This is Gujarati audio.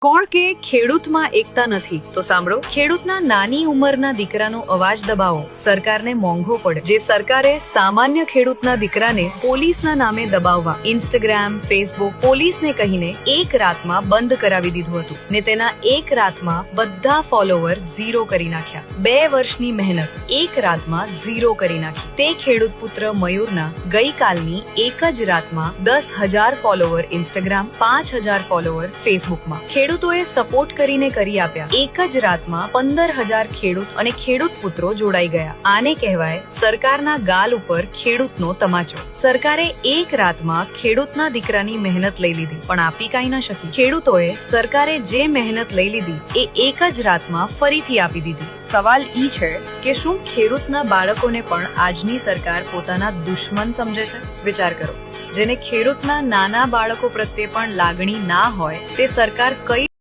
કોણ કે ખેડૂતમાં એકતા નથી તો સાંભળો, ખેડૂતના નાની ઉંમરના દીકરાનો અવાજ દબાવો સરકારને મોંઘો પડે. જે સરકારે સામાન્ય ખેડૂતના દીકરાને પોલીસના નામે દબાવવા ઇન્સ્ટાગ્રામ, ફેસબુક પોલીસને કહીને એક રાતમાં બંધ કરાવી દીધું હતું ને તેના એક રાતમાં બધા ફોલોવર ઝીરો કરી નાખ્યા. 2 વર્ષની મહેનત એક રાતમાં ઝીરો કરી નાખી. તે ખેડૂત પુત્ર મયુરના ગઈકાલની એક જ રાતમાં 10,000 ફોલોવર ઇન્સ્ટાગ્રામ, 5,000 ફોલોવર ફેસબુકમાં. ખેડૂતોએ સપોર્ટ કરીને કરી આપ્યા. એક જ રાતમાં 15,000 ખેડૂત અને ખેડૂત પુત્રો જોડાઈ ગયા. આને કહેવાય સરકારના ગાલ ઉપર ખેડૂતનો તમાચો. સરકારે એક રાતમાં ખેડૂતના દીકરાની મહેનત લઈ લીધી પણ આપી કાંઈ ન શકી. ખેડૂતોએ સરકારે જે મહેનત લઈ લીધી એ એક જ રાતમાં ફરીથી આપી દીધી. સવાલ ઈ છે કે શું ખેડૂતના બાળકોને પણ આજની સરકાર પોતાના દુશ્મન સમજે છે? વિચાર કરો. જેને ખેડૂતના નાના બાળકો પ્રત્યે પણ લાગણી ના હોય તે સરકાર કઈ